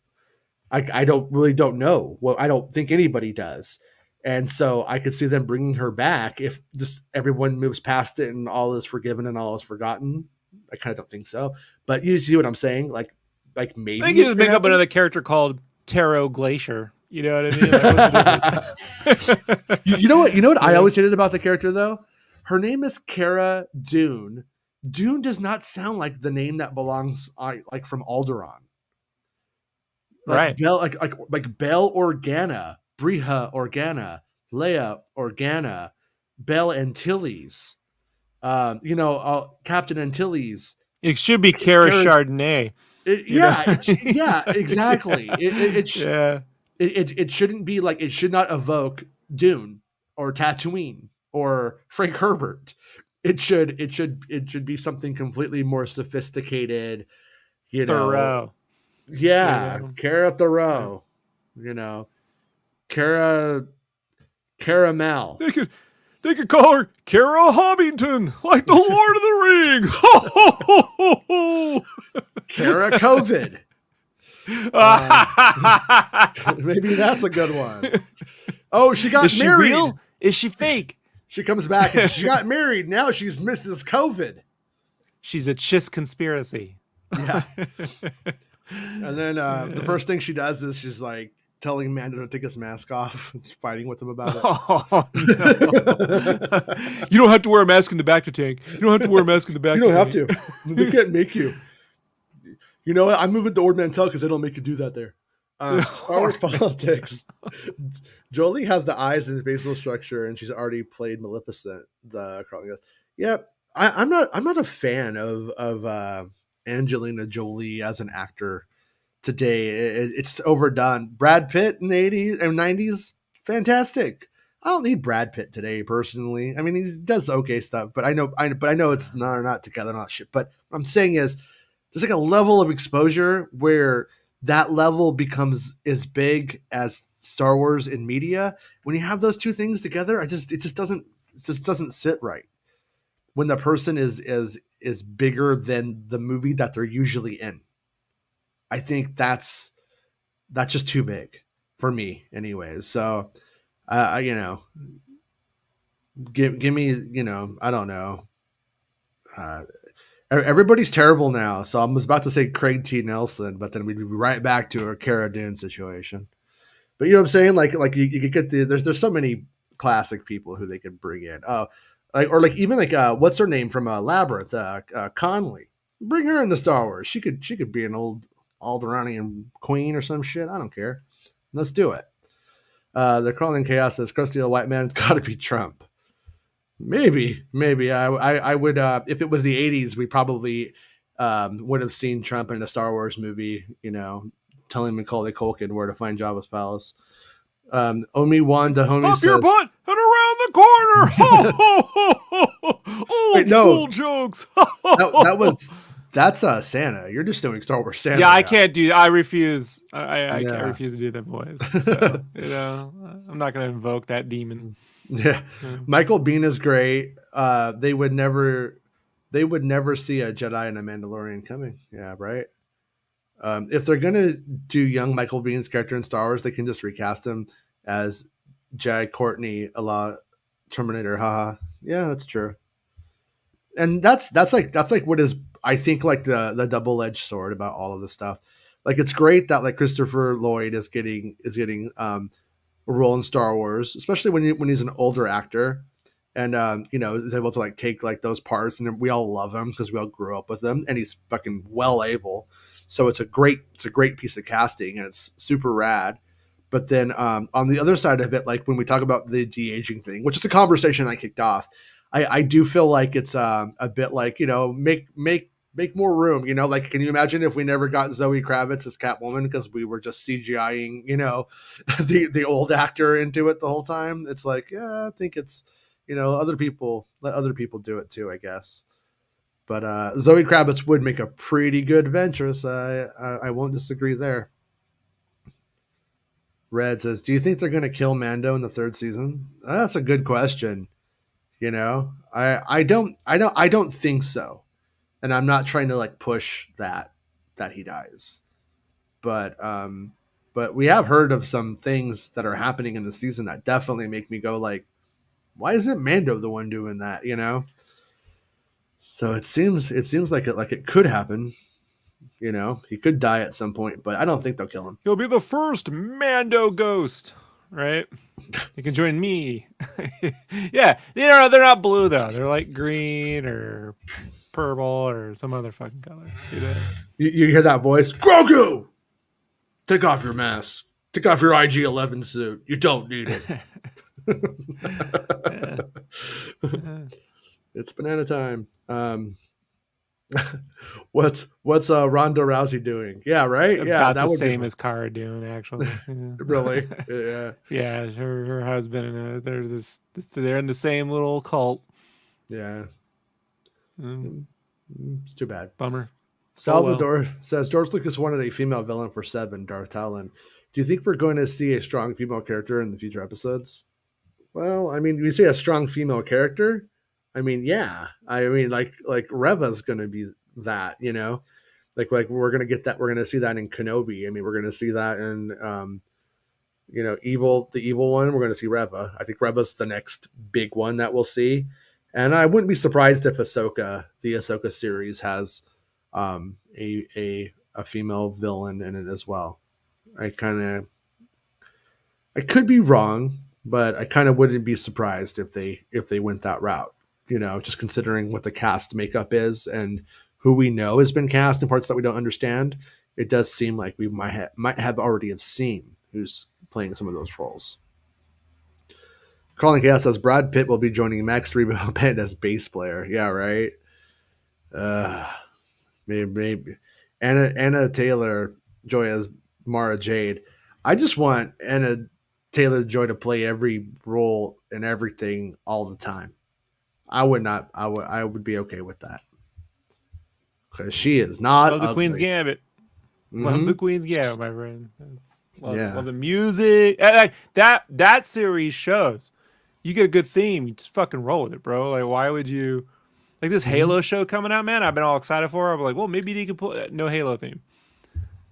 Speaker 3: I don't know. Well, I don't think anybody does. And so I could see them bringing her back if just everyone moves past it and all is forgiven and all is forgotten. I kind of don't think so, but you see what I'm saying? Like maybe
Speaker 1: I think you just make up another character called Taro Glacier You know what I mean? Like, what's the difference?
Speaker 3: You know what? You know what I
Speaker 1: Yeah.
Speaker 3: always hated about the character though? Her name is Cara Dune. Dune does not sound like the name that belongs like from Alderaan. Like
Speaker 1: Right.
Speaker 3: Bell, like Bell Organa, Briha Organa, Leia Organa, Bell Antilles. Captain Antilles.
Speaker 1: It should be Cara
Speaker 3: Cara-
Speaker 1: Chardonnay.
Speaker 3: Yeah, exactly.
Speaker 1: Yeah.
Speaker 3: It shouldn't be like, it should not evoke Dune or Tatooine or Frank Herbert. It should be something completely more sophisticated.
Speaker 1: Thoreau.
Speaker 3: Yeah,
Speaker 1: Yeah.
Speaker 3: Cara Thoreau. Cara Caramel.
Speaker 1: They could call her Cara Hobbington, like the Lord of the Ring.
Speaker 3: Cara COVID. Maybe that's a good one. Oh, she got
Speaker 1: Is she
Speaker 3: married.
Speaker 1: real? Is she fake?
Speaker 3: She comes back and she got married. Now she's Mrs. COVID.
Speaker 1: She's a Chiss conspiracy.
Speaker 3: Yeah. And then the first thing she does is she's like telling Mando to take his mask off. She's fighting with him about it.
Speaker 1: Oh, no. You don't have to wear a mask in the back to tank. You don't have to wear a mask in the back.
Speaker 3: You don't have to. They can't make you. You know what? I'm moving to Ord Mantell because they don't make you do that there. Star Wars politics. Jolie has the eyes and the basal structure, and she's already played Maleficent. The Carlton goes, yeah. I'm not a fan of Angelina Jolie as an actor today. It's overdone. Brad Pitt in the 80s and 90s, fantastic. I don't need Brad Pitt today, personally. I mean, he does okay stuff, but I know it's not together, not shit. But what I'm saying is, there's like a level of exposure where that level becomes as big as Star Wars in media. When you have those two things together, it just doesn't sit right. When the person is bigger than the movie that they're usually in, I think that's just too big for me, anyways. So, give me, I don't know. Everybody's terrible now, so I was about to say Craig T. Nelson, but then we'd be right back to a Cara Dune situation. But you know what I'm saying? Like you could get there's so many classic people who they could bring in. What's her name from Labyrinth? Conley. Bring her into Star Wars. She could be an old Alderaanian queen or some shit. I don't care. Let's do it. They're calling chaos says crusty old white man. It's got to be Trump. Maybe I would. If it was the 80s, we probably would have seen Trump in a Star Wars movie. Telling Macaulay Culkin where to find Jabba's palace. Omi Wan Dahomey
Speaker 1: Up
Speaker 3: says,
Speaker 1: your butt and around the corner. Ho, ho, ho, ho. Old school jokes.
Speaker 3: that's Santa. You're just doing Star Wars Santa.
Speaker 1: Yeah, I
Speaker 3: now.
Speaker 1: can't do. I refuse. I
Speaker 3: Yeah.
Speaker 1: refuse to do that voice. So, I'm not going to invoke that demon.
Speaker 3: Yeah. Michael Biehn is great. They would never see a Jedi and a Mandalorian coming. Yeah, right. If they're gonna do young Michael Bihn's character in Star Wars, they can just recast him as Jai Courtney a la Terminator. Haha. Yeah, that's true. And that's like what is, I think, like the double-edged sword about all of this stuff. Like, it's great that like Christopher Lloyd is getting a role in Star Wars, especially when he's an older actor and is able to like take like those parts, and we all love him because we all grew up with him, and he's fucking well able. So it's a great piece of casting, and it's super rad. But then on the other side of it, like when we talk about the de-aging thing, which is a conversation I kicked off, I do feel like it's a bit like, make more room, like, can you imagine if we never got Zoe Kravitz as Catwoman because we were just CGIing, the old actor into it the whole time? It's like, yeah, I think it's, let other people do it too, I guess. But Zoe Kravitz would make a pretty good Ventress. I won't disagree there. Red says, do you think they're going to kill Mando in the third season? That's a good question. I don't think so. And I'm not trying to like push that he dies. But we have heard of some things that are happening in the season that definitely make me go like, why isn't Mando the one doing that, So it seems like it could happen. You know, he could die at some point, but I don't think they'll kill him.
Speaker 1: He'll be the first Mando ghost, right? You can join me. Yeah, they're not blue though. They're like green or purple or some other fucking color. You know?
Speaker 3: You hear that voice, Grogu? Take off your mask. Take off your IG-11 suit. You don't need it.
Speaker 1: Yeah.
Speaker 3: It's banana time. What's Ronda Rousey doing? Yeah, right. Yeah,
Speaker 1: About
Speaker 3: that
Speaker 1: the
Speaker 3: would
Speaker 1: same
Speaker 3: be
Speaker 1: as Cara Dune, actually. Yeah.
Speaker 3: really. Yeah,
Speaker 1: Yeah, her husband and they're in the same little cult.
Speaker 3: yeah.
Speaker 1: Mm,
Speaker 3: It's too bad.
Speaker 1: bummer.
Speaker 3: Salvador says George Lucas wanted a female villain for Seven, Darth Talon. Do you think we're going to see a strong female character in the future episodes? Well, I mean, we see a strong female character. I mean, yeah. I mean, like Reva's going to be that, you know, like we're going to get that. We're going to see that in Kenobi. I mean, we're going to see that in, you know, the evil one. We're going to see Reva. I think Reva's the next big one that we'll see. And I wouldn't be surprised if the Ahsoka series has a female villain in it as well. I could be wrong, but I kind of wouldn't be surprised if they went that route. You know, just considering what the cast makeup is and who we know has been cast in parts that we don't understand, it does seem like we might have already have seen who's playing some of those roles. Calling Chaos says Brad Pitt will be joining Max Rebo Band as bass player. Yeah, right. Maybe Anna Taylor Joy as Mara Jade. I just want Anna Taylor Joy to play every role and everything all the time. I would be okay with that because she is not.
Speaker 1: Love the
Speaker 3: ugly.
Speaker 1: Queen's Gambit. Love
Speaker 3: Mhm.
Speaker 1: the Queen's Gambit, my friend.
Speaker 3: Yeah.
Speaker 1: Love the music. That series shows you get a good theme. You just fucking roll with it, bro. Like, why would you? Like this Halo show coming out, man. I've been all excited for it. I'm like, well, maybe they could put no Halo theme.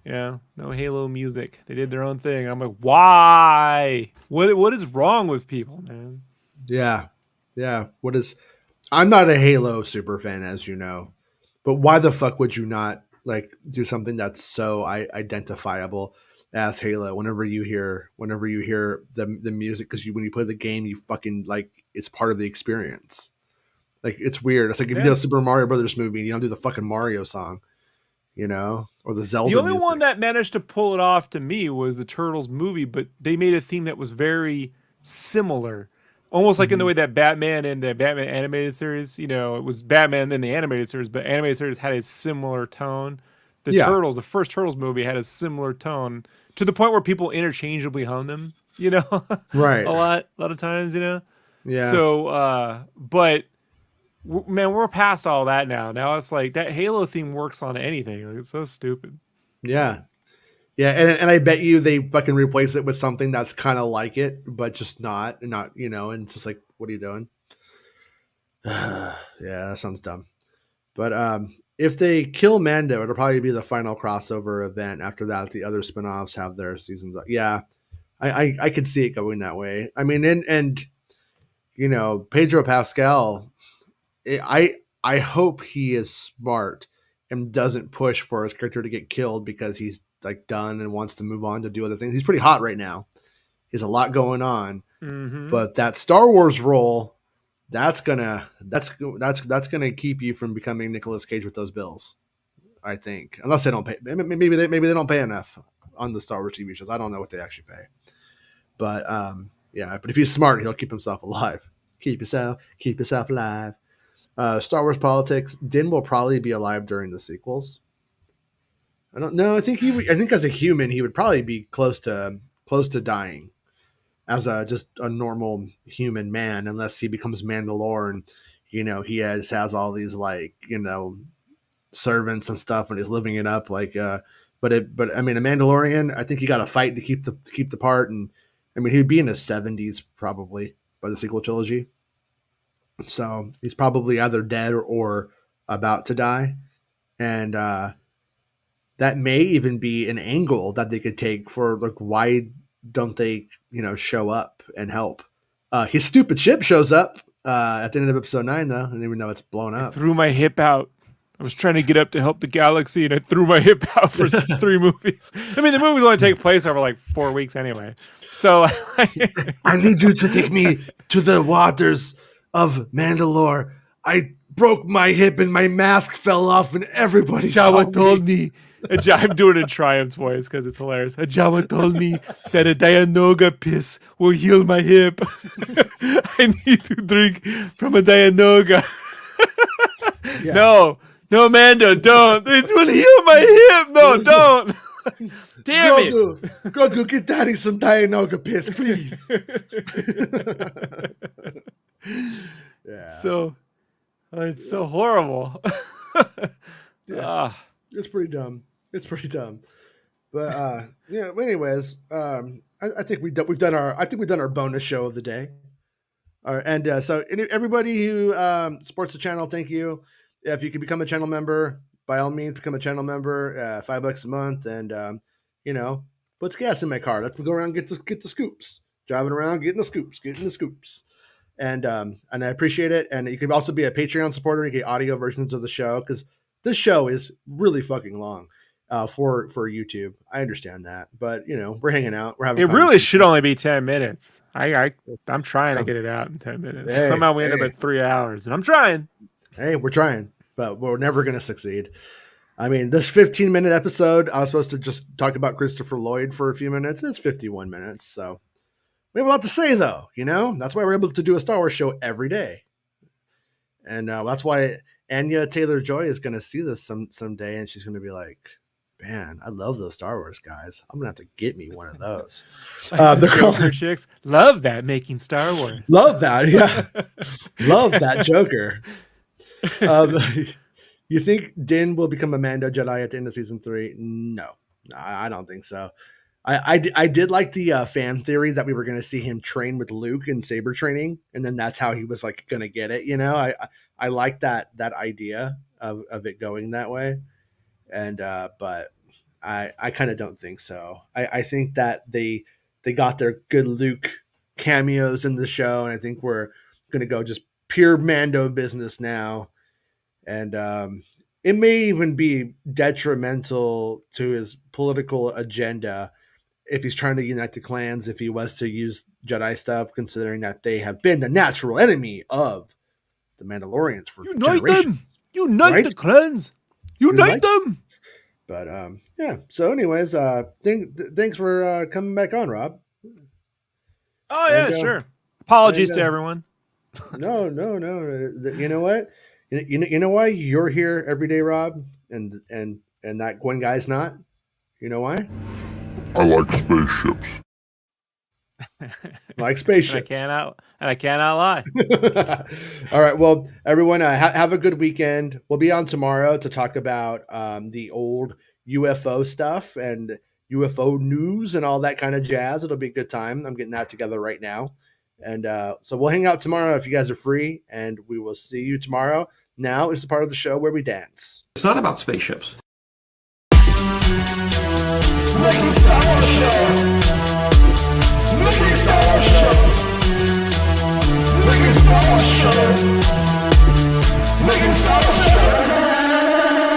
Speaker 1: Yeah, no Halo music. They did their own thing. I'm like, why? What is wrong with people, man?
Speaker 3: Yeah. I'm not a Halo super fan, as you know, but why the fuck would you not like do something that's so identifiable as Halo? Whenever you hear the music, because when you play the game, you fucking like it's part of the experience. Like it's weird. It's like if you did a Super Mario Brothers movie and you don't do the fucking Mario song, you know, or the Zelda.
Speaker 1: The only
Speaker 3: music.
Speaker 1: one that managed to pull it off to me was the Turtles movie, but they made a theme that was very similar. Almost like in the way that Batman and the Batman animated series, you know, it was Batman in the animated series, but animated series had a similar tone. The first Turtles movie had a similar tone to the point where people interchangeably hum them, you know,
Speaker 3: Right.
Speaker 1: a lot of times, you know.
Speaker 3: Yeah.
Speaker 1: So, but man, we're past all that now. Now it's like that Halo theme works on anything. Like, it's so stupid.
Speaker 3: Yeah. Yeah, and I bet you they fucking replace it with something that's kind of like it, but just not, you know, and it's just like, what are you doing? Yeah, that sounds dumb. But if they kill Mando, it'll probably be the final crossover event. After that, the other spinoffs have their seasons. Yeah, I could see it going that way. I mean, and you know, Pedro Pascal, I hope he is smart and doesn't push for his character to get killed because he's like done and wants to move on to do other things. He's pretty hot right now. He has a lot going on, but that Star Wars role, that's gonna keep you from becoming Nicolas Cage with those bills. I think, unless they don't pay, maybe they don't pay enough on the Star Wars TV shows. I don't know what they actually pay, but yeah. But if he's smart, he'll keep himself alive. Keep yourself alive. Star Wars politics. Din will probably be alive during the sequels. I don't know. I think as a human, he would probably be close to dying as just a normal human man, unless he becomes Mandalorian. You know, he has all these like, you know, servants and stuff, and he's living it up. Like, but I mean, a Mandalorian, I think he got to fight to keep the part, and I mean, he'd be in his 70s probably by the sequel trilogy. So he's probably either dead or about to die, and that may even be an angle that they could take for like, why don't they, you know, show up and help? His stupid ship shows up at the end of episode 9, though, and even though it's blown up.
Speaker 1: I threw my hip out. I was trying to get up to help the galaxy, and I threw my hip out for 3 movies. I mean, the movies only take place over like 4 weeks anyway. So
Speaker 3: I need you to take me to the waters of Mandalore. I broke my hip and my mask fell off, and everybody saw
Speaker 1: Jawa
Speaker 3: me.
Speaker 1: told me. I'm doing it in Triumph's voice because it's hilarious. Jawa told me that a Dianoga piss will heal my hip. I need to drink from a Dianoga. No, Mando, don't. It will heal my hip. No, don't. Damn it.
Speaker 3: Grogu, get Daddy some Dianoga piss, please. Yeah.
Speaker 1: So, it's so horrible.
Speaker 3: It's pretty dumb. But yeah. Anyways, I think we've done our bonus show of the day. And so everybody who supports the channel, thank you. If you can become a channel member, by all means, become a channel member. $5 a month, and puts gas in my car. Let's go around and get the scoops. Driving around, getting the scoops. And I appreciate it. And you can also be a Patreon supporter. You get audio versions of the show because this show is really fucking long for YouTube. I understand that, but we're hanging out. We're having.
Speaker 1: It really should only be 10 minutes. I'm trying to get it out in 10 minutes. Somehow we end up at 3 hours, but I'm trying.
Speaker 3: Hey, we're trying, but we're never going to succeed. I mean, this 15-minute episode, I was supposed to just talk about Christopher Lloyd for a few minutes. It's 51 minutes, so we have a lot to say, though. That's why we're able to do a Star Wars show every day, and that's why Anya Taylor-Joy is going to see this someday, and she's going to be like, "Man, I love those Star Wars guys. I'm going to have to get me one of those."
Speaker 1: The Joker chicks love that making Star Wars.
Speaker 3: Love that, yeah. Love that Joker. You think Din will become a Mando Jedi at the end of season 3? No, I don't think so. I did like the fan theory that we were going to see him train with Luke in saber training, and then that's how he was like going to get it. I like that idea of it going that way, and but I kind of don't think so. I think that they got their good Luke cameos in the show, and I think we're going to go just pure Mando business now. And it may even be detrimental to his political agenda if he's trying to unite the clans, if he was to use Jedi stuff, considering that they have been the natural enemy of the Mandalorians for generations.
Speaker 1: Unite the clans. Unite them.
Speaker 3: But yeah. So anyways, thanks for coming back on, Rob.
Speaker 1: Oh yeah, sure. Apologies to everyone.
Speaker 3: No. You know what? You know why you're here every day, Rob, and that one guy's not? You know why?
Speaker 2: I like spaceships.
Speaker 3: Like spaceships.
Speaker 1: I cannot lie.
Speaker 3: All right. Well, everyone, have a good weekend. We'll be on tomorrow to talk about the old UFO stuff and UFO news and all that kind of jazz. It'll be a good time. I'm getting that together right now. And so we'll hang out tomorrow if you guys are free, and we will see you tomorrow. Now is the part of the show where we dance.
Speaker 5: It's not about spaceships.
Speaker 6: Making Star Wars show. Making Star Wars show.